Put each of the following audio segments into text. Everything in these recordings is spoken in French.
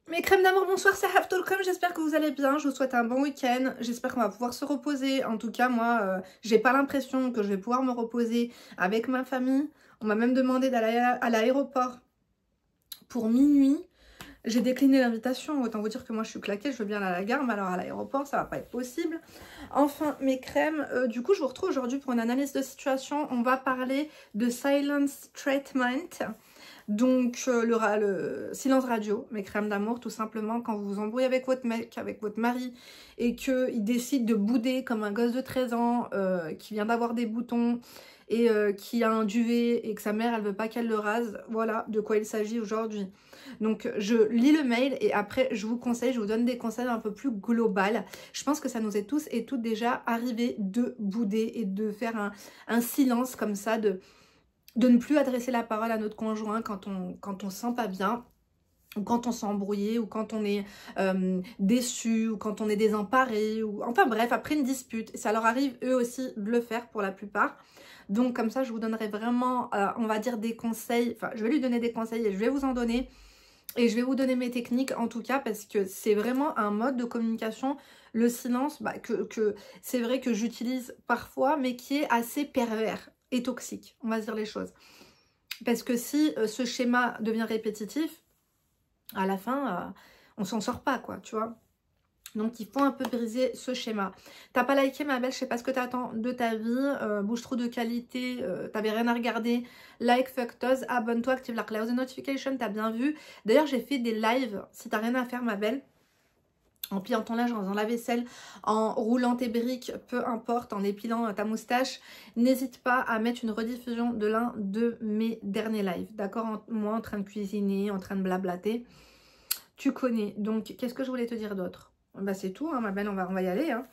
Mes crèmes d'amour, bonsoir, c'est Haftalcom, j'espère que vous allez bien, je vous souhaite un bon week-end, j'espère qu'on va pouvoir se reposer. En tout cas, moi, j'ai pas l'impression que je vais pouvoir me reposer avec ma famille. On m'a même demandé d'aller à l'aéroport pour minuit. J'ai décliné l'invitation, autant vous dire que moi je suis claquée, je veux bien aller à la gare, mais alors à l'aéroport, ça va pas être possible. Enfin, mes crèmes, du coup, je vous retrouve aujourd'hui pour une analyse de situation. On va parler de Silence Treatment. Donc, le silence radio, mes crèmes d'amour, tout simplement, quand vous vous embrouillez avec votre mec, avec votre mari, et qu'il décide de bouder comme un gosse de 13 ans, qui vient d'avoir des boutons, et qui a un duvet, et que sa mère, elle veut pas qu'elle le rase, voilà de quoi il s'agit aujourd'hui. Donc, je lis le mail, et après, je vous conseille, je vous donne des conseils un peu plus global. Je pense que ça nous est tous et toutes déjà arrivé de bouder, et de faire un silence comme ça, de ne plus adresser la parole à notre conjoint quand on se sent pas bien, ou quand on s'est embrouillé, ou quand on est déçu, ou quand on est désemparé, ou enfin bref, après une dispute. Et ça leur arrive eux aussi de le faire pour la plupart. Donc comme ça, je vous donnerai vraiment, on va dire des conseils, enfin je vais lui donner des conseils et je vais vous en donner. Et je vais vous donner mes techniques en tout cas parce que c'est vraiment un mode de communication, le silence, que c'est vrai que j'utilise parfois mais qui est assez pervers et toxique, on va se dire les choses. Parce que si ce schéma devient répétitif, à la fin, on s'en sort pas quoi, tu vois. Donc il faut un peu briser ce schéma. T'as pas liké ma belle, je sais pas ce que t'attends de ta vie, bouge-trou de qualité, t'avais rien à regarder, like, fucktos, abonne-toi, active la cloud notification, t'as bien vu. D'ailleurs j'ai fait des lives, si t'as rien à faire ma belle, en pliant ton linge, en faisant la vaisselle, en roulant tes briques, peu importe, en épilant ta moustache, n'hésite pas à mettre une rediffusion de l'un de mes derniers lives, d'accord? Moi en train de cuisiner, en train de blablater, tu connais. Donc qu'est-ce que je voulais te dire d'autre? Bah c'est tout, hein, ma belle, on va y aller. Hein.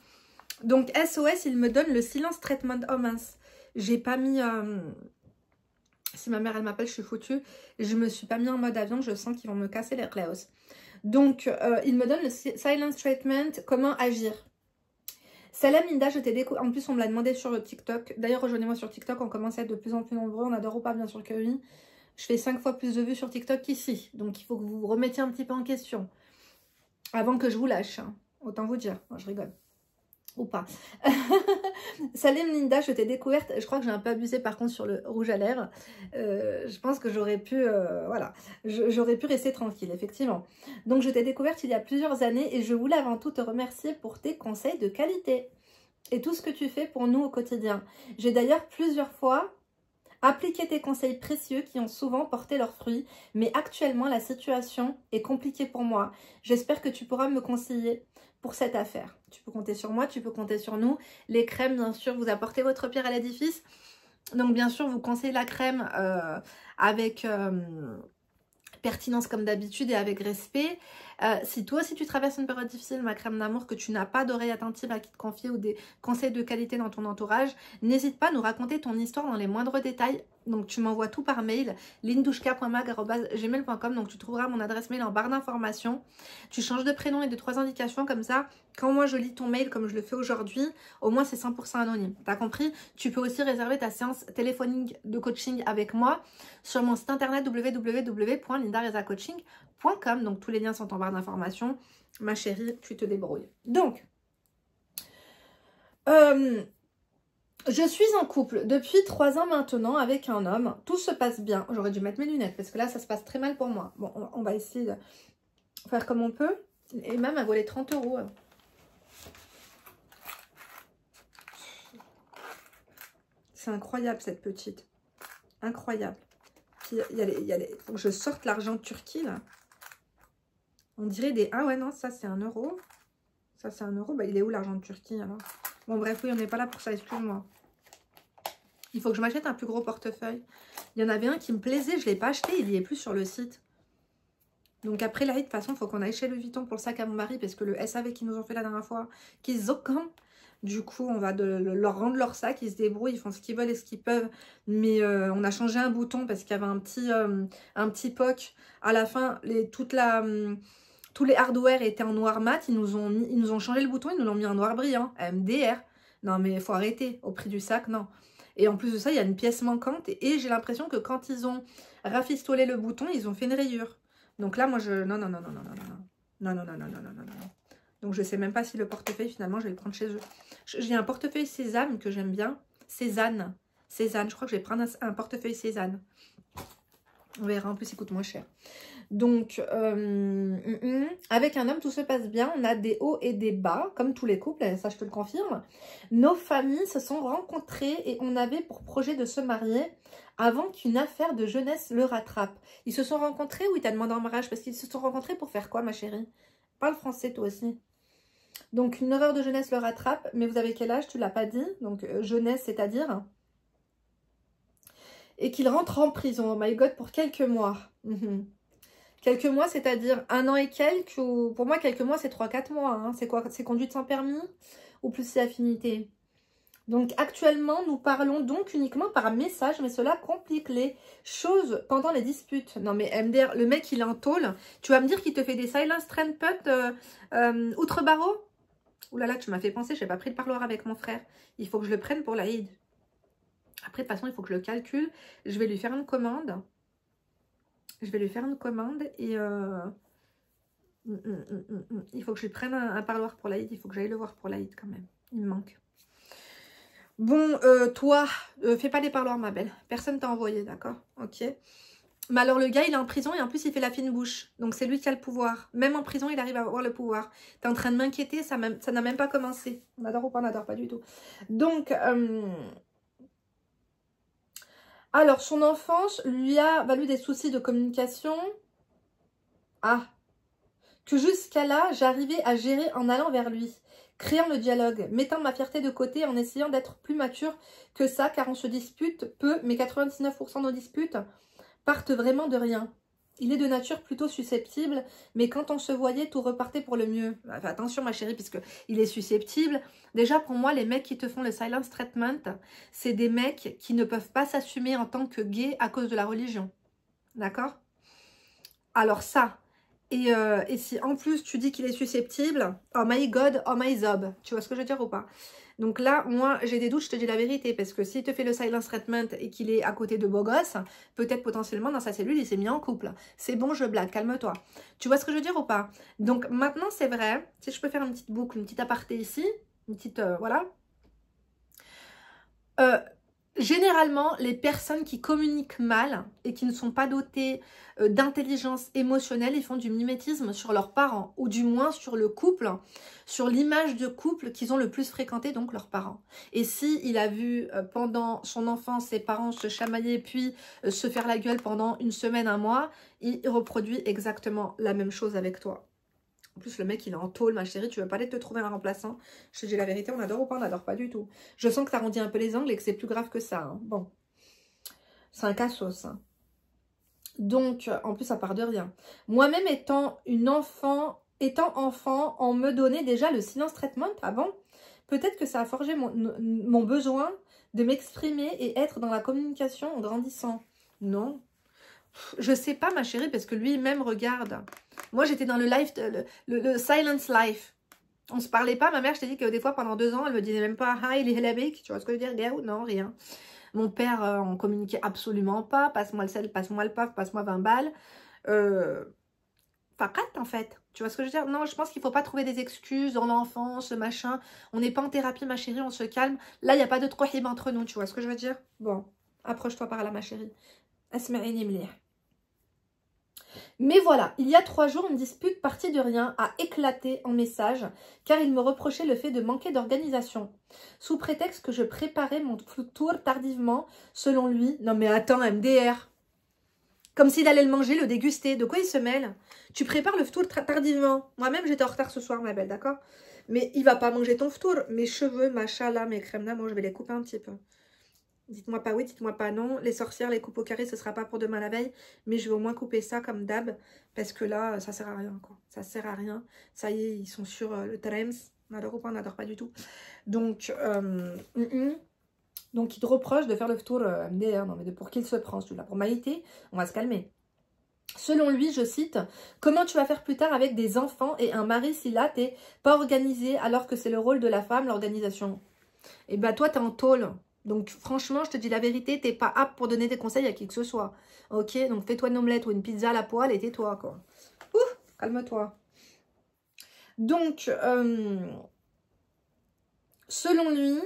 Donc SOS, il me donne le silence treatment. Oh mince, j'ai pas mis... Si ma mère, elle m'appelle, je suis foutue. Je me suis pas mis en mode avion, je sens qu'ils vont me casser les cléos. Donc, il me donne le silence treatment, comment agir. Salam Linda, je t'ai découvert. En plus, on me l'a demandé sur TikTok. D'ailleurs, rejoignez-moi sur TikTok, on commence à être de plus en plus nombreux. On adore ou pas, bien sûr que oui. Je fais 5 fois plus de vues sur TikTok qu'ici. Donc, il faut que vous vous remettiez un petit peu en question. Avant que je vous lâche, hein. Autant vous dire. Non, je rigole. Ou pas. Salim Linda, je t'ai découverte. Je crois que j'ai un peu abusé par contre sur le rouge à lèvres. Je pense que j'aurais pu, voilà, j'aurais pu rester tranquille, effectivement. Donc je t'ai découverte il y a plusieurs années et je voulais avant tout te remercier pour tes conseils de qualité et tout ce que tu fais pour nous au quotidien. J'ai d'ailleurs plusieurs fois appliqué tes conseils précieux qui ont souvent porté leurs fruits, mais actuellement la situation est compliquée pour moi. J'espère que tu pourras me conseiller pour cette affaire. Tu peux compter sur moi, tu peux compter sur nous. Les crèmes, bien sûr, vous apportez votre pierre à l'édifice. Donc, bien sûr, vous conseillez la crème avec pertinence comme d'habitude et avec respect. Si toi aussi tu traverses une période difficile, ma crème d'amour, que tu n'as pas d'oreille attentive à qui te confier ou des conseils de qualité dans ton entourage, n'hésite pas à nous raconter ton histoire dans les moindres détails. Donc tu m'envoies tout par mail, lindouchka.mag@gmail.com. Donc tu trouveras mon adresse mail en barre d'informations. Tu changes de prénom et de 3 indications comme ça. Quand moi je lis ton mail comme je le fais aujourd'hui, au moins c'est 100% anonyme. T'as compris? Tu peux aussi réserver ta séance téléphonique de coaching avec moi sur mon site internet www.lindarezacoaching.com. Donc tous les liens sont en barre d'informations. Ma chérie, tu te débrouilles. Donc, je suis en couple depuis 3 ans maintenant avec un homme. Tout se passe bien. J'aurais dû mettre mes lunettes parce que là, ça se passe très mal pour moi. Bon, on va essayer de faire comme on peut. Et même, elle volait 30 €. C'est incroyable, cette petite. Incroyable. Puis, faut que je sorte l'argent de Turquie, là. On dirait des... Ah ouais, non, ça, c'est 1 €. Ça, c'est 1 €. Bah, il est où, l'argent de Turquie, alors? Bon, bref, oui, on n'est pas là pour ça, excuse-moi. Il faut que je m'achète un plus gros portefeuille. Il y en avait un qui me plaisait, je ne l'ai pas acheté, il n'y est plus sur le site. Donc après, là, de toute façon, il faut qu'on aille chez Louis Vuitton pour le sac à mon mari, parce que le SAV qu'ils nous ont fait la dernière fois, qu'ils zoccam. Du coup, on va leur rendre leur sac, ils se débrouillent, ils font ce qu'ils veulent et ce qu'ils peuvent. Mais on a changé un bouton parce qu'il y avait un petit POC. À la fin, tous les hardware étaient en noir mat. Ils nous ont changé le bouton, ils nous l'ont mis en noir brillant. MDR. Non, mais il faut arrêter. Au prix du sac, non. Et en plus de ça, il y a une pièce manquante. Et j'ai l'impression que quand ils ont rafistolé le bouton, ils ont fait une rayure. Donc là, moi, non. Non, non, non, non, non, non, non, non. Donc, je sais même pas si le portefeuille, finalement, je vais le prendre chez eux. J'ai un portefeuille Sésame que j'aime bien. Cézanne. Cézanne. Je crois que je vais prendre un portefeuille Cézanne. On verra. En plus, il coûte moins cher. Donc, avec un homme, tout se passe bien. On a des hauts et des bas, comme tous les couples. Ça, je te le confirme. Nos familles se sont rencontrées et on avait pour projet de se marier avant qu'une affaire de jeunesse le rattrape. Ils se sont rencontrés ou il t'a demandé en mariage? Parce qu'ils se sont rencontrés pour faire quoi, ma chérie? Parle français, toi aussi. Donc, une erreur de jeunesse le rattrape. Mais vous avez quel âge? Tu l'as pas dit. Donc, jeunesse, c'est-à-dire... Et qu'il rentre en prison. Oh my God, pour quelques mois. Quelques mois, c'est-à-dire 1 an et quelques. Ou... Pour moi, quelques mois, c'est 3-4 mois. Hein. C'est quoi? C'est conduite sans permis? Ou plus c'est affinité? Donc, actuellement, nous parlons donc uniquement par message. Mais cela complique les choses pendant les disputes. Non, mais MDR, le mec, il est en tôle. Tu vas me dire qu'il te fait des silence trend-put outre barreau? Ouh là là, tu m'as fait penser. Je n'ai pas pris le parloir avec mon frère. Il faut que je le prenne pour l'Aïd. Après, de toute façon, il faut que je le calcule. Je vais lui faire une commande. Je vais lui faire une commande et il faut que je lui prenne un parloir pour l'Aïd. Il faut que j'aille le voir pour l'Aïd quand même. Il me manque. Bon, toi, fais pas les parloirs, ma belle. Personne t'a envoyé, d'accord? Ok. Mais alors, le gars, il est en prison et en plus, il fait la fine bouche. Donc, c'est lui qui a le pouvoir. Même en prison, il arrive à avoir le pouvoir. T'es en train de m'inquiéter, ça n'a même pas commencé. On adore ou pas on adore, pas du tout. Donc... alors, son enfance lui a valu des soucis de communication. Ah, que jusqu'à là, j'arrivais à gérer en allant vers lui, créant le dialogue, mettant ma fierté de côté en essayant d'être plus mature que ça, car on se dispute peu, mais 99% de nos disputes partent vraiment de rien. Il est de nature plutôt susceptible, mais quand on se voyait, tout repartait pour le mieux. Enfin, attention, ma chérie, puisque il est susceptible. Déjà, pour moi, les mecs qui te font le silence treatment, c'est des mecs qui ne peuvent pas s'assumer en tant que gays à cause de la religion. D'accord? Alors ça, et si en plus tu dis qu'il est susceptible, oh my God, oh my zob. Tu vois ce que je veux dire ou pas? Donc là, moi, j'ai des doutes, je te dis la vérité, parce que s'il te fait le silence treatment et qu'il est à côté de beau gosse, peut-être potentiellement dans sa cellule, il s'est mis en couple. C'est bon, je blague, calme-toi. Tu vois ce que je veux dire ou pas? Donc maintenant, c'est vrai, si je peux faire une petite boucle, une petite aparté ici, une petite, voilà. Généralement, les personnes qui communiquent mal et qui ne sont pas dotées d'intelligence émotionnelle, ils font du mimétisme sur leurs parents, ou du moins sur le couple, sur l'image de couple qu'ils ont le plus fréquenté, donc leurs parents. Et si il a vu pendant son enfance ses parents se chamailler puis se faire la gueule pendant une semaine, un mois, il reproduit exactement la même chose avec toi. En plus, le mec, il est en tôle, ma chérie. Tu veux pas aller te trouver un remplaçant? Je te dis la vérité, on adore ou pas? On n'adore pas du tout. Je sens que tu arrondis un peu les angles et que c'est plus grave que ça. Hein. Bon, c'est un cassos. Hein. Donc, en plus, ça part de rien. Moi-même, étant enfant, on me donnait déjà le silence treatment avant. Peut-être que ça a forgé mon besoin de m'exprimer et être dans la communication en grandissant. Non. Je sais pas, ma chérie, parce que lui-même regarde. Moi, j'étais dans le live, le silence life. On se parlait pas. Ma mère, je t'ai dit que des fois, pendant 2 ans, elle me disait même pas « Hi, les helabik ». Tu vois ce que je veux dire? Non, rien. Mon père, on communiquait absolument pas. Passe-moi le sel, passe-moi le paf, passe-moi 20 balles. Fakat, en fait. Tu vois ce que je veux dire? Non, je pense qu'il faut pas trouver des excuses dans l'enfance, machin. On n'est pas en thérapie, ma chérie, on se calme. Là, il n'y a pas de trohib entre nous. Tu vois ce que je veux dire? Bon, approche-toi par là, ma chérie. Asma'ini mlih. Mais voilà, il y a 3 jours, une dispute partie de rien a éclaté en message car il me reprochait le fait de manquer d'organisation. Sous prétexte que je préparais mon tour tardivement, selon lui. Non mais attends, MDR. Comme s'il allait le manger, le déguster. De quoi il se mêle? Tu prépares le tour tardivement. Moi-même, j'étais en retard ce soir, ma belle, d'accord? Mais il va pas manger ton tour. Mes cheveux, machallah, mes crèmes là, moi je vais les couper un petit peu. Dites-moi pas oui, dites-moi pas non. Les sorcières, les coupes au carré, ce sera pas pour demain la veille. Mais je vais au moins couper ça comme d'hab. Parce que là, ça sert à rien, quoi. Ça sert à rien. Ça y est, ils sont sur le Trems. On adore ou pas, on n'adore pas du tout. Donc, donc il te reproche de faire le tour MDR. Non, mais pour qui il se prend, celui-là? Pour Maïté, on va se calmer. Selon lui, je cite, « Comment tu vas faire plus tard avec des enfants et un mari si là, t'es pas organisé alors que c'est le rôle de la femme, l'organisation ?» Et bah toi, t'es en tôle. Donc, franchement, je te dis la vérité, t'es pas apte pour donner des conseils à qui que ce soit. Ok, donc fais-toi une omelette ou une pizza à la poêle et tais-toi, quoi. Ouh, calme-toi. Donc, selon lui,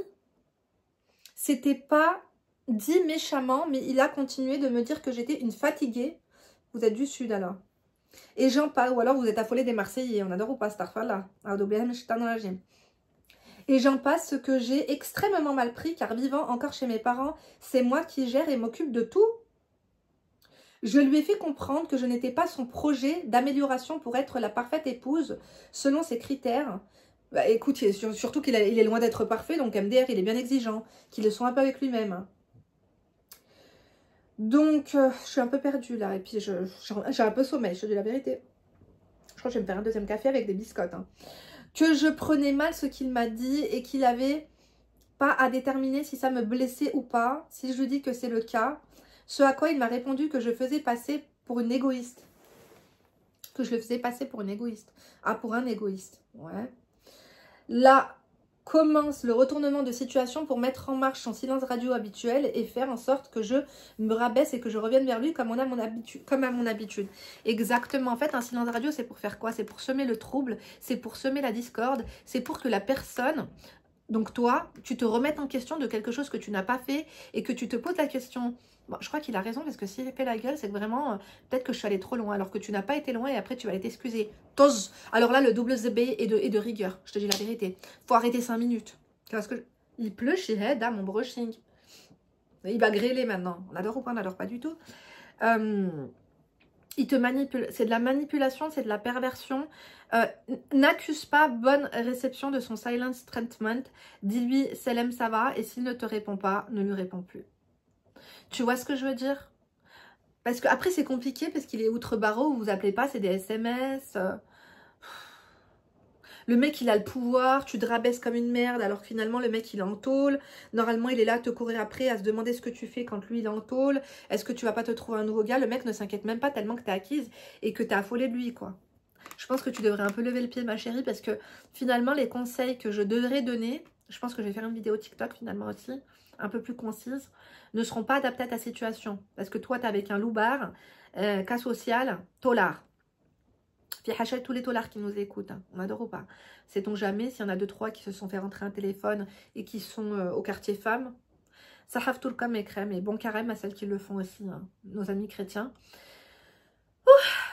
c'était pas dit méchamment, mais il a continué de me dire que j'étais une fatiguée. Vous êtes du sud alors. Et j'en parle, ou alors vous êtes affolés des Marseillais, on adore ou pas, starfallah. Et j'en passe ce que j'ai extrêmement mal pris, car vivant encore chez mes parents, c'est moi qui gère et m'occupe de tout. Je lui ai fait comprendre que je n'étais pas son projet d'amélioration pour être la parfaite épouse, selon ses critères. Bah, écoute, surtout qu'il est loin d'être parfait, donc MDR, il est bien exigeant, qu'il le soit un peu avec lui-même. Donc, je suis un peu perdue là, et puis j'ai un peu sommeil, je te dis la vérité. Je crois que je vais me faire un deuxième café avec des biscottes. Hein. Que je prenais mal ce qu'il m'a dit et qu'il avait pas à déterminer si ça me blessait ou pas, si je lui dis que c'est le cas. Ce à quoi il m'a répondu que je faisais passer pour une égoïste. Que je le faisais passer pour une égoïste. Ah, pour un égoïste. Ouais. Là commence le retournement de situation pour mettre en marche son silence radio habituel et faire en sorte que je me rabaisse et que je revienne vers lui comme à mon habitude. Exactement. En fait, un silence radio, c'est pour faire quoi? C'est pour semer le trouble, c'est pour semer la discorde, c'est pour que la personne... Donc toi, tu te remettes en question de quelque chose que tu n'as pas fait et que tu te poses la question. Bon, je crois qu'il a raison parce que s'il fait la gueule, c'est que vraiment, peut-être que je suis allée trop loin alors que tu n'as pas été loin et après tu vas aller t'excuser. Tose. Alors là, le double ZB est de rigueur. Je te dis la vérité. Faut arrêter 5 minutes. Parce que il pleut chez Head à mon brushing. Il va grêler maintenant. On adore ou pas? On n'adore pas du tout. Il te manipule. C'est de la manipulation, c'est de la perversion. N'accuse pas bonne réception de son silence treatment. Dis-lui, Selem, ça va. Et s'il ne te répond pas, ne lui réponds plus. Tu vois ce que je veux dire? Parce que après c'est compliqué parce qu'il est outre-barreau, vous vous appelez pas, c'est des SMS. Le mec, il a le pouvoir, tu te rabaisses comme une merde, alors que finalement, le mec, il est en tôle. Normalement, il est là à te courir après, à se demander ce que tu fais quand lui, il est en tôle. Est-ce que tu vas pas te trouver un nouveau gars? Le mec ne s'inquiète même pas tellement que t'es acquise et que t'es affolée de lui, quoi. Je pense que tu devrais un peu lever le pied, ma chérie, parce que finalement, les conseils que je devrais donner, je pense que je vais faire une vidéo TikTok finalement aussi, un peu plus concise, ne seront pas adaptés à ta situation. Parce que toi, t'es avec un loupard, cas social, tolard. Puis Hachel, tous les tolards qui nous écoutent, hein, on adore ou pas. Sait-on jamais s'il y en a 2-3 qui se sont fait rentrer un téléphone et qui sont au quartier femmes. Sahaf tout le comme et crème et bon carême à celles qui le font aussi, hein, nos amis chrétiens.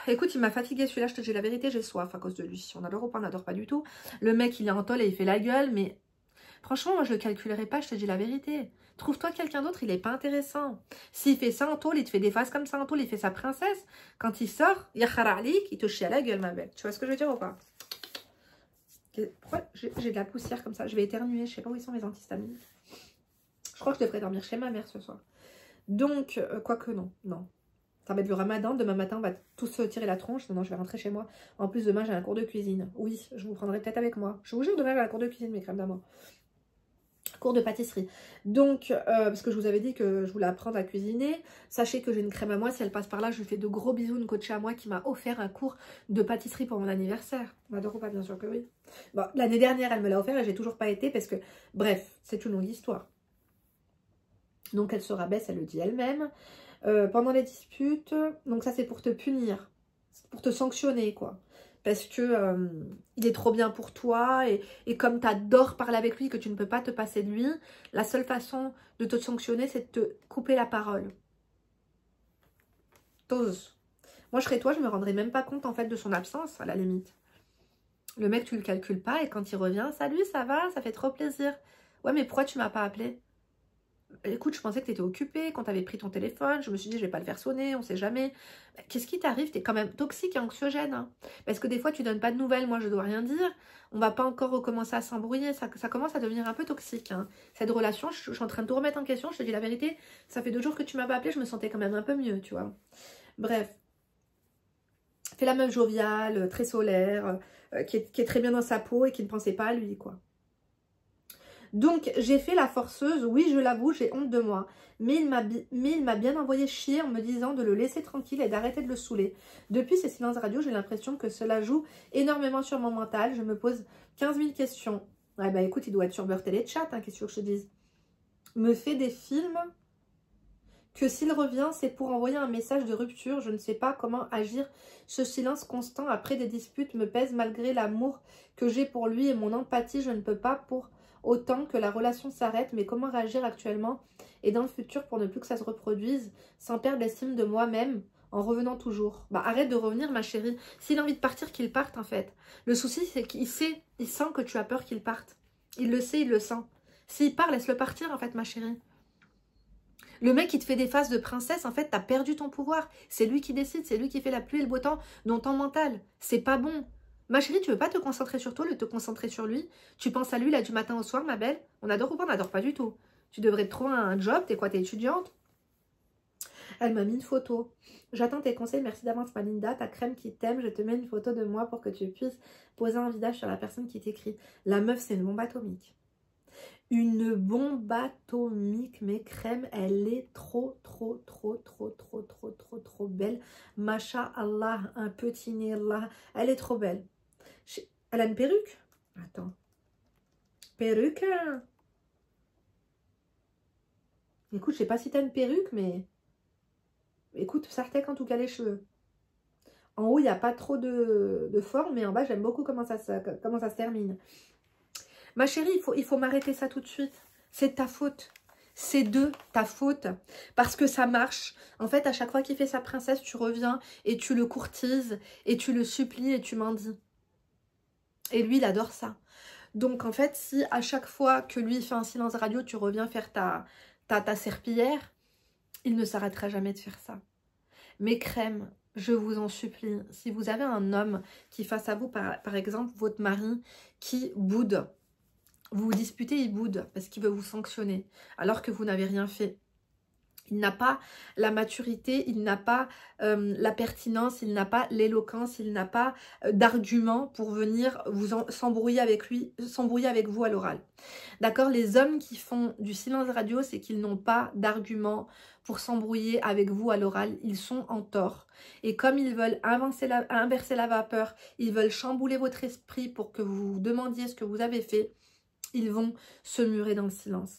Écoute, il m'a fatigué celui-là, je te dis la vérité, j'ai soif à cause de lui. On adore ou pas, on n'adore pas du tout. Le mec, il est en tôle et il fait la gueule, mais franchement, moi, je le calculerai pas, je te dis la vérité. Trouve-toi quelqu'un d'autre, il est pas intéressant. S'il fait ça en tôle, il te fait des faces comme ça en tôle, il fait sa princesse. Quand il sort, il te chie à la gueule, ma belle. Tu vois ce que je veux dire ou pas? Pourquoi j'ai de la poussière comme ça? Je vais éternuer, je sais pas où ils sont mes antihistaminiques. Je crois que je devrais dormir chez ma mère ce soir. Donc, quoique non, non. Ça va être le ramadan, demain matin on va tous se tirer la tronche. Non, je vais rentrer chez moi. En plus demain j'ai un cours de cuisine. Oui, je vous prendrai peut-être avec moi. Je vous jure, demain j'ai un cours de cuisine, mes crèmes d'amour. Cours de pâtisserie. Donc, parce que je vous avais dit que je voulais apprendre à cuisiner. Sachez que j'ai une crème à moi, si elle passe par là, je lui fais de gros bisous, une coach à moi qui m'a offert un cours de pâtisserie pour mon anniversaire. On adore ou pas? Bien sûr que oui. Bon, l'année dernière, elle me l'a offert et j'ai toujours pas été parce que, bref, c'est une longue histoire. Donc elle se rabaisse, elle le dit elle-même. Pendant les disputes, donc ça c'est pour te punir, pour te sanctionner quoi. Parce que il est trop bien pour toi et comme tu adores parler avec lui, que tu ne peux pas te passer de lui, la seule façon de te sanctionner c'est de te couper la parole. T'oses. Moi je serais toi, je me rendrais même pas compte en fait de son absence à la limite. Le mec tu le calcules pas et quand il revient, salut ça va, ça fait trop plaisir. Ouais mais pourquoi tu m'as pas appelé? Écoute, je pensais que tu étais occupée quand tu avais pris ton téléphone. Je me suis dit, je vais pas le faire sonner, on sait jamais. Qu'est-ce qui t'arrive? Tu es quand même toxique et anxiogène. Hein. Parce que des fois, tu donnes pas de nouvelles. Moi, je dois rien dire. On va pas encore recommencer à s'embrouiller. Ça commence à devenir un peu toxique. Hein. Cette relation, je suis en train de tout remettre en question. Je te dis la vérité. Ça fait 2 jours que tu m'as pas appelé. Je me sentais quand même un peu mieux, tu vois. Bref. Fais la meuf joviale, très solaire, qui est très bien dans sa peau et qui ne pensait pas à lui, quoi. Donc, j'ai fait la forceuse, oui, je l'avoue, j'ai honte de moi. Mais il m'a bien envoyé chier en me disant de le laisser tranquille et d'arrêter de le saouler. Depuis ces silences radio, j'ai l'impression que cela joue énormément sur mon mental. Je me pose 15 000 questions. Ouais, bah écoute, il doit être sur Beurre Télé Chat, hein, qu'est-ce que je te dise? Me fait des films que s'il revient, c'est pour envoyer un message de rupture. Je ne sais pas comment agir. Ce silence constant après des disputes me pèse malgré l'amour que j'ai pour lui et mon empathie. Je ne peux pas pour autant que la relation s'arrête. Mais comment réagir actuellement et dans le futur pour ne plus que ça se reproduise sans perdre l'estime de moi-même en revenant toujours? Bah arrête de revenir ma chérie. S'il a envie de partir, qu'il parte en fait. Le souci c'est qu'il sait, il sent que tu as peur qu'il parte. Il le sait, il le sent. S'il part, laisse-le partir en fait ma chérie. Le mec qui te fait des faces de princesse, en fait, t'as perdu ton pouvoir. C'est lui qui décide, c'est lui qui fait la pluie et le beau temps dans ton mental. C'est pas bon. Ma chérie, tu veux pas te concentrer sur toi, te concentrer sur lui? Tu penses à lui là du matin au soir, ma belle? On adore ou pas? On n'adore pas du tout. Tu devrais te trouver un job, t'es quoi, t'es étudiante? Elle m'a mis une photo. J'attends tes conseils, merci d'avance ma Linda, ta crème qui t'aime, je te mets une photo de moi pour que tu puisses poser un visage sur la personne qui t'écrit. La meuf, c'est une bombe atomique. Une bombe atomique, mes crèmes, elle est trop belle. Masha'Allah, un petit nez là, elle est trop belle. Elle a une perruque? Attends. Perruque? Écoute, je sais pas si t'as une perruque, mais... Écoute, Sartek en tout cas les cheveux. En haut, il n'y a pas trop de forme, mais en bas, j'aime beaucoup comment ça se termine. Ma chérie, il faut m'arrêter ça tout de suite. C'est de ta faute. C'est de ta faute. Parce que ça marche. En fait, à chaque fois qu'il fait sa princesse, tu reviens et tu le courtises et tu le supplies et tu mendis. Et lui, il adore ça. Donc, en fait, si à chaque fois que lui fait un silence radio, tu reviens faire ta serpillière, il ne s'arrêtera jamais de faire ça. Mes crèmes, je vous en supplie, si vous avez un homme qui face à vous, par exemple, votre mari qui boude, vous vous disputez, il boude parce qu'il veut vous sanctionner alors que vous n'avez rien fait. Il n'a pas la maturité, il n'a pas la pertinence, il n'a pas l'éloquence, il n'a pas d'argument pour venir s'embrouiller avec lui, s'embrouiller avec vous à l'oral. D'accord? Les hommes qui font du silence radio, c'est qu'ils n'ont pas d'argument pour s'embrouiller avec vous à l'oral. Ils sont en tort. Et comme ils veulent inverser la vapeur, ils veulent chambouler votre esprit pour que vous vous demandiez ce que vous avez fait, ils vont se murer dans le silence.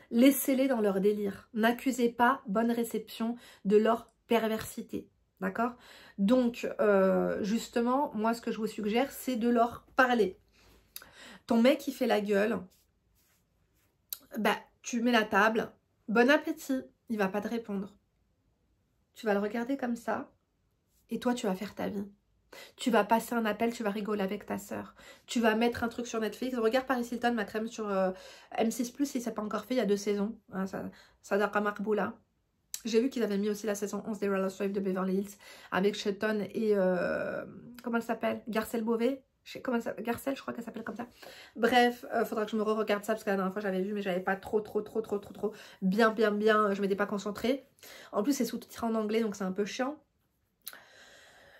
Laissez-les dans leur délire. N'accusez pas bonne réception de leur perversité. D'accord? Donc, justement, moi, ce que je vous suggère, c'est de leur parler. Ton mec, il fait la gueule. Bah, tu mets la table. Bon appétit. Il va pas te répondre. Tu vas le regarder comme ça. Et toi, tu vas faire ta vie. Tu vas passer un appel, tu vas rigoler avec ta soeur. Tu vas mettre un truc sur Netflix. Regarde Paris Hilton, ma crème sur M6+, si ça n'a pas encore fait, il y a 2 saisons. Hein, ça dara Marboula. J'ai vu qu'ils avaient mis aussi la saison 11 des Real Housewives de Beverly Hills avec Shelton et... comment elle s'appelle? Garcelle Beauvais. Garcelle, je crois qu'elle s'appelle comme ça. Bref, faudra que je me re-regarde ça parce que la dernière fois j'avais vu mais j'avais pas trop bien, je m'étais pas concentrée. En plus c'est sous-titré en anglais donc c'est un peu chiant.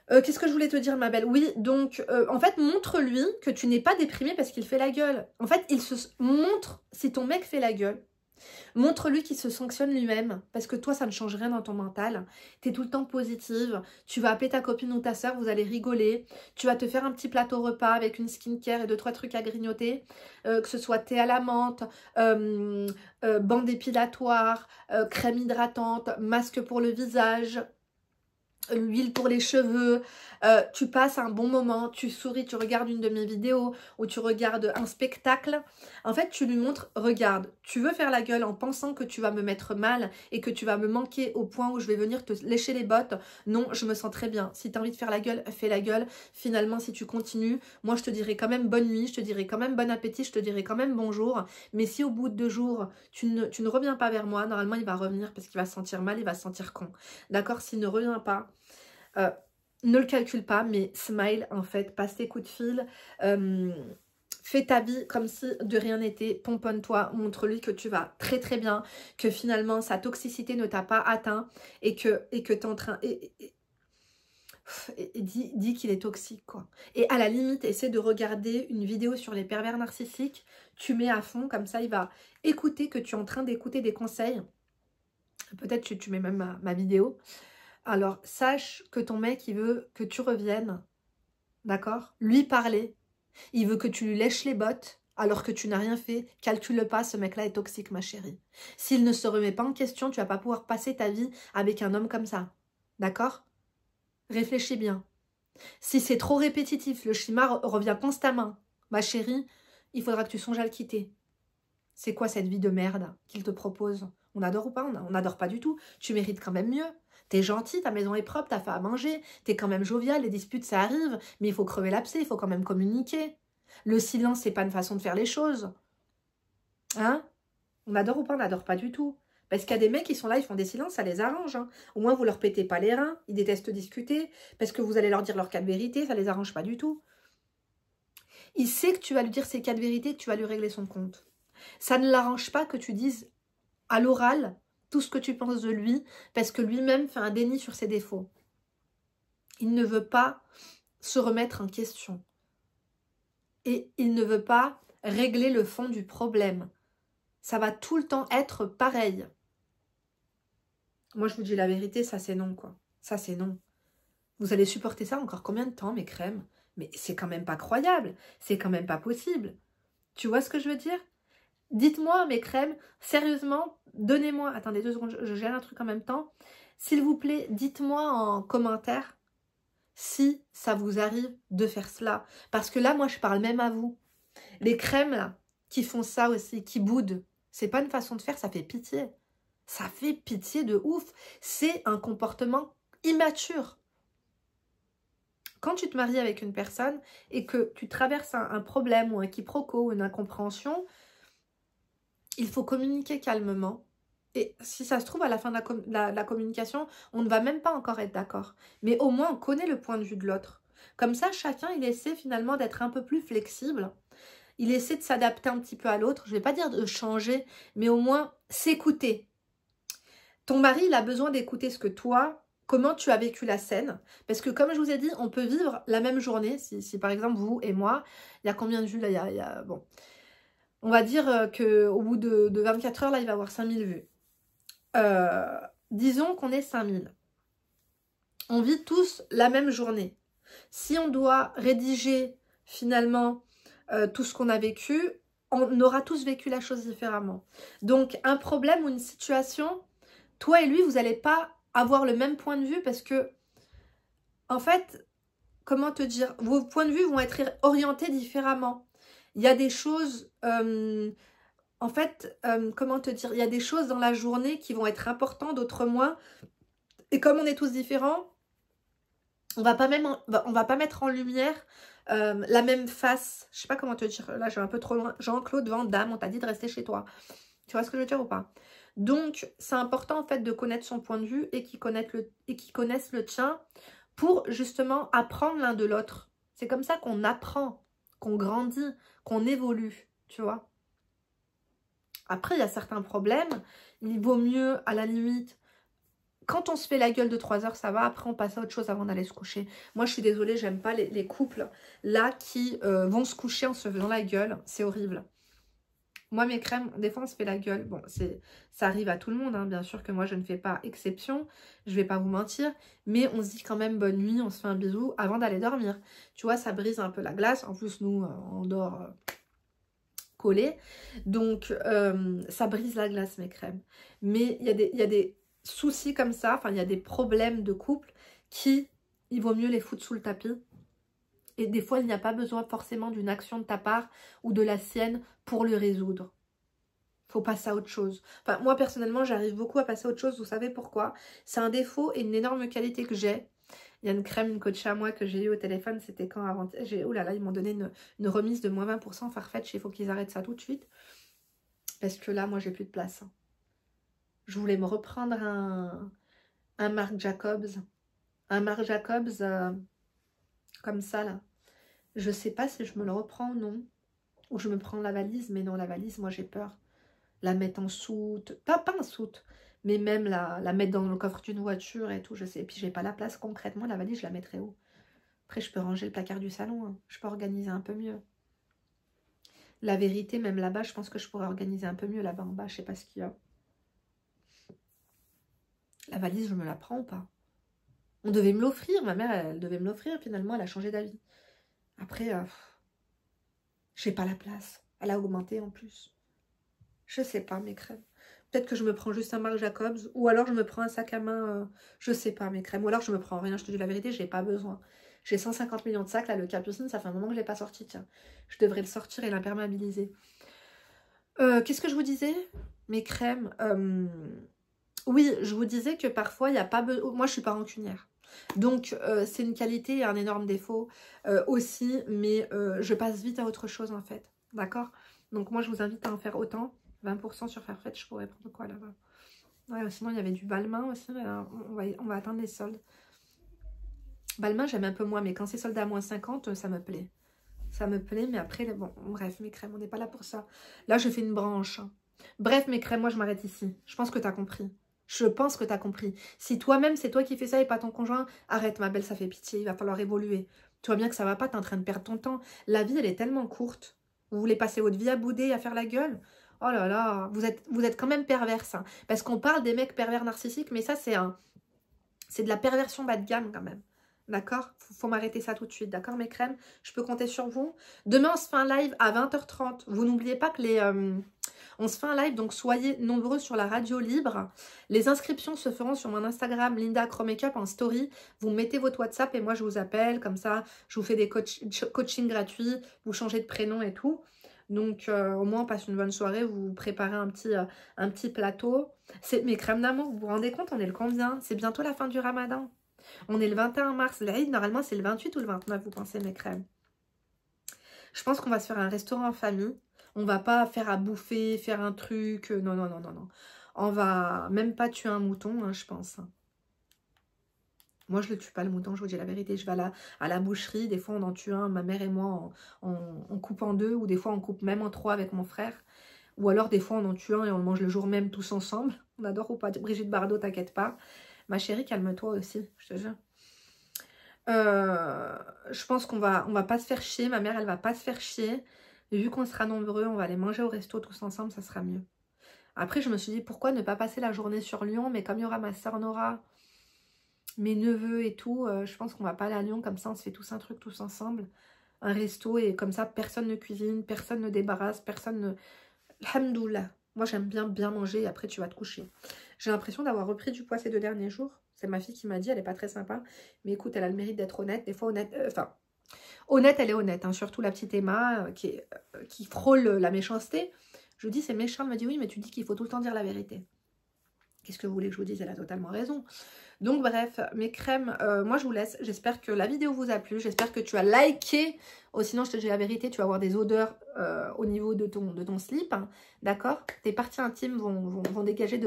Qu'est-ce que je voulais te dire ma belle? Oui, donc en fait montre-lui que tu n'es pas déprimée parce qu'il fait la gueule. En fait, il se montre, si ton mec fait la gueule, montre-lui qu'il se sanctionne lui-même parce que toi ça ne change rien dans ton mental. Tu es tout le temps positive, tu vas appeler ta copine ou ta soeur, vous allez rigoler, tu vas te faire un petit plateau repas avec une skincare et 2-3 trucs à grignoter, que ce soit thé à la menthe, bande épilatoire, crème hydratante, masque pour le visage, l'huile pour les cheveux, tu passes un bon moment, tu souris, tu regardes une de mes vidéos ou tu regardes un spectacle. En fait, tu lui montres, regarde, tu veux faire la gueule en pensant que tu vas me mettre mal et que tu vas me manquer au point où je vais venir te lécher les bottes. Non, je me sens très bien. Si tu as envie de faire la gueule, fais la gueule. Finalement, si tu continues, moi je te dirai quand même bonne nuit, je te dirai quand même bon appétit, je te dirai quand même bonjour. Mais si au bout de 2 jours, tu ne reviens pas vers moi, normalement il va revenir parce qu'il va se sentir mal, il va se sentir con. D'accord? S'il ne revient pas, ne le calcule pas, mais smile en fait, passe tes coups de fil, fais ta vie comme si de rien n'était, pomponne-toi, montre-lui que tu vas très très bien, que finalement sa toxicité ne t'a pas atteint et que tu es en train... Et dis qu'il est toxique quoi. Et à la limite, essaie de regarder une vidéo sur les pervers narcissiques, tu mets à fond, comme ça il va écouter que tu es en train d'écouter des conseils. Peut-être que tu mets même ma vidéo. Alors, sache que ton mec, il veut que tu reviennes, d'accord? Lui parler. Il veut que tu lui lèches les bottes alors que tu n'as rien fait. Calcule pas, ce mec-là est toxique, ma chérie. S'il ne se remet pas en question, tu vas pas pouvoir passer ta vie avec un homme comme ça. D'accord? Réfléchis bien. Si c'est trop répétitif, le schéma revient constamment, ma chérie, il faudra que tu songes à le quitter. C'est quoi cette vie de merde qu'il te propose? On adore ou pas? On n'adore pas du tout. Tu mérites quand même mieux. T'es gentil, ta maison est propre, t'as fait à manger, t'es quand même jovial, les disputes ça arrive, mais il faut crever l'abcès, il faut quand même communiquer. Le silence, c'est pas une façon de faire les choses. Hein? On adore ou pas? On n'adore pas du tout. Parce qu'il y a des mecs qui sont là, ils font des silences, ça les arrange. Hein. Au moins, vous leur pétez pas les reins, ils détestent discuter, parce que vous allez leur dire leur cas de vérité, ça les arrange pas du tout. Il sait que tu vas lui dire ses cas de vérité, que tu vas lui régler son compte. Ça ne l'arrange pas que tu dises à l'oral tout ce que tu penses de lui, parce que lui-même fait un déni sur ses défauts. Il ne veut pas se remettre en question. Et il ne veut pas régler le fond du problème. Ça va tout le temps être pareil. Moi, je vous dis la vérité, ça c'est non, quoi. Ça c'est non. Vous allez supporter ça encore combien de temps, mes crèmes? Mais c'est quand même pas croyable. C'est quand même pas possible. Tu vois ce que je veux dire? Dites-moi, mes crèmes, sérieusement, donnez-moi... Attendez 2 secondes, je gère un truc en même temps. S'il vous plaît, dites-moi en commentaire si ça vous arrive de faire cela. Parce que là, moi, je parle même à vous. Les crèmes, là, qui font ça aussi, qui boudent, c'est pas une façon de faire, ça fait pitié. Ça fait pitié de ouf. C'est un comportement immature. Quand tu te maries avec une personne et que tu traverses un problème ou un quiproquo ou une incompréhension, il faut communiquer calmement. Et si ça se trouve, à la fin de la communication, on ne va même pas encore être d'accord. Mais au moins, on connaît le point de vue de l'autre. Comme ça, chacun, il essaie finalement d'être un peu plus flexible. Il essaie de s'adapter un petit peu à l'autre. Je ne vais pas dire de changer, mais au moins s'écouter. Ton mari, il a besoin d'écouter ce que toi, comment tu as vécu la scène. Parce que comme je vous ai dit, on peut vivre la même journée. Si par exemple, vous et moi, il y a combien de vues là, bon. On va dire qu'au bout de 24 heures, là, il va avoir 5000 vues. Disons qu'on est 5000. On vit tous la même journée. Si on doit rédiger finalement tout ce qu'on a vécu, on aura tous vécu la chose différemment. Donc un problème ou une situation, toi et lui, vous n'allez pas avoir le même point de vue parce que, en fait, comment te dire, vos points de vue vont être orientés différemment. Il y a des choses... en fait, comment te dire, il y a des choses dans la journée qui vont être importantes, d'autres moins. Et comme on est tous différents, on va pas mettre en lumière la même face. Je sais pas comment te dire, là je vais un peu trop loin. Jean-Claude Van Damme, on t'a dit de rester chez toi. Tu vois ce que je veux dire ou pas? Donc, c'est important en fait de connaître son point de vue et qu'ils connaissent le tien pour justement apprendre l'un de l'autre. C'est comme ça qu'on apprend, qu'on grandit, qu'on évolue, tu vois. Après, il y a certains problèmes. Il vaut mieux, à la limite, quand on se fait la gueule de 3 heures, ça va. Après, on passe à autre chose avant d'aller se coucher. Moi, je suis désolée, j'aime pas les couples là qui vont se coucher en se faisant la gueule. C'est horrible. Moi, mes crèmes, des fois, on se fait la gueule. Bon, ça arrive à tout le monde. Hein. Bien sûr que moi, je ne fais pas exception. Je vais pas vous mentir. Mais on se dit quand même bonne nuit. On se fait un bisou avant d'aller dormir. Tu vois, ça brise un peu la glace. En plus, nous, on dort... collé. Donc, ça brise la glace, mes crèmes. Mais il y a des soucis comme ça, enfin, il y a des problèmes de couple il vaut mieux les foutre sous le tapis. Et des fois, il n'y a pas besoin forcément d'une action de ta part ou de la sienne pour le résoudre. Faut passer à autre chose. Enfin, moi, personnellement, j'arrive beaucoup à passer à autre chose. Vous savez pourquoi? C'est un défaut et une énorme qualité que j'ai. Il y a une crème, une coach à moi que j'ai eu au téléphone, c'était quand avant... Oh là là, ils m'ont donné une remise de moins 20% Farfetch, il faut qu'ils arrêtent ça tout de suite. Parce que là, moi, j'ai plus de place. Je voulais me reprendre un Marc Jacobs. Un Marc Jacobs comme ça, là. Je sais pas si je me le reprends ou non. Ou je me prends la valise, mais non, la valise, moi, j'ai peur. La mettre en soute. Pas en soute. Mais même la mettre dans le coffre d'une voiture et tout, je sais. Et puis, j'ai pas la place concrètement. La valise, je la mettrai où? Après, je peux ranger le placard du salon. Hein. Je peux organiser un peu mieux. La vérité, même là-bas, je pense que je pourrais organiser un peu mieux là-bas en bas. Je sais pas ce qu'il y a. La valise, je me la prends ou pas? On devait me l'offrir. Ma mère, elle devait me l'offrir. Finalement, elle a changé d'avis. Après, j'ai pas la place. Elle a augmenté en plus. Je sais pas, mes crèmes. Peut-être que je me prends juste un Marc Jacobs, ou alors je me prends un sac à main, je sais pas, mes crèmes. Ou alors je me prends rien, je te dis la vérité, j'ai pas besoin. J'ai 150 millions de sacs, là, le Capucine, ça fait un moment que je l'ai pas sorti, tiens. Je devrais le sortir et l'imperméabiliser. Qu'est-ce que je vous disais? Mes crèmes. Oui, je vous disais que parfois, il n'y a pas besoin... Moi, je suis pas rancunière. Donc, c'est une qualité et un énorme défaut aussi, mais je passe vite à autre chose, en fait. D'accord? Donc, moi, je vous invite à en faire autant. 20% sur Fairfetch, je pourrais prendre quoi, là-bas? Ouais, sinon, il y avait du Balmain aussi. On va atteindre les soldes. Balmain, j'aime un peu moins, mais quand c'est soldé à moins 50, ça me plaît. Ça me plaît, mais après, bon, bref, mes crèmes, on n'est pas là pour ça. Là, je fais une branche. Bref, mes crèmes, moi, je m'arrête ici. Je pense que tu as compris. Je pense que tu as compris. Si toi-même, c'est toi qui fais ça et pas ton conjoint, arrête, ma belle, ça fait pitié. Il va falloir évoluer. Tu vois bien que ça va pas, tu es en train de perdre ton temps. La vie, elle est tellement courte. Vous voulez passer votre vie à bouder et à faire la gueule? Oh là là, vous êtes quand même perverse. Hein. Parce qu'on parle des mecs pervers narcissiques, mais ça, c'est de la perversion bas de gamme quand même. D'accord? Faut m'arrêter ça tout de suite. D'accord, mes crèmes? Je peux compter sur vous. Demain, on se fait un live à 20h30. Vous n'oubliez pas que on se fait un live, donc soyez nombreux sur la radio libre. Les inscriptions se feront sur mon Instagram, Linda Acro Makeup, en story. Vous mettez votre WhatsApp et moi, je vous appelle. Comme ça, je vous fais des coachings gratuits. Vous changez de prénom et tout. Donc, au moins, on passe une bonne soirée. Vous préparez un petit plateau. C'est mes crèmes d'amour. Vous vous rendez compte, on est le combien? C'est bientôt la fin du Ramadan. On est le 21 mars. L'Aïd, normalement, c'est le 28 ou le 29, vous pensez, mes crèmes? Je pense qu'on va se faire un restaurant en famille. On va pas faire à bouffer, faire un truc. Non, non, non, non, non. On va même pas tuer un mouton, hein, je pense. Moi, je le tue pas, le mouton, je vous dis la vérité. Je vais à la boucherie. Des fois, on en tue un, ma mère et moi, on coupe en deux. Ou des fois, on coupe même en trois avec mon frère. Ou alors, des fois, on en tue un et on le mange le jour même tous ensemble. On adore ou pas? Brigitte Bardot, t'inquiète pas. Ma chérie, calme-toi aussi, je te jure. Je pense qu'on va pas se faire chier. Ma mère, elle va pas se faire chier. Et vu qu'on sera nombreux, on va aller manger au resto tous ensemble, ça sera mieux. Après, je me suis dit, pourquoi ne pas passer la journée sur Lyon? Mais comme il y aura ma soeur Nora, mes neveux et tout, je pense qu'on va pas aller à Lyon. Comme ça, on se fait tous un truc tous ensemble. Un resto et comme ça, personne ne cuisine, personne ne débarrasse, personne ne... Alhamdoulilah. Moi, j'aime bien manger et après, tu vas te coucher. J'ai l'impression d'avoir repris du poids ces 2 derniers jours. C'est ma fille qui m'a dit, elle n'est pas très sympa. Mais écoute, elle a le mérite d'être honnête. Des fois, honnête, honnête, elle est honnête. Hein. Surtout la petite Emma qui frôle la méchanceté. Je lui dis, c'est méchant. Elle me dit, oui, mais tu dis qu'il faut tout le temps dire la vérité. Qu'est-ce que vous voulez que je vous dise? Elle a totalement raison. Donc bref, mes crèmes, moi je vous laisse. J'espère que la vidéo vous a plu. J'espère que tu as liké. Oh, sinon, je te dis la vérité, tu vas avoir des odeurs au niveau de ton slip. Hein, d'accord? Tes parties intimes vont dégager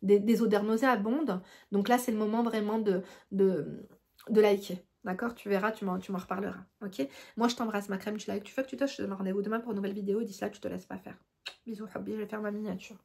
des odeurs nauséabondes. Donc là, c'est le moment vraiment de liker. D'accord? Tu verras, tu m'en reparleras. Ok? Moi, je t'embrasse, ma crème. Tu likes, tu fais que tu touches. Je te donne rendez-vous demain pour une nouvelle vidéo. D'ici là, tu te laisses pas faire. Bisous, Habi, je vais faire ma miniature.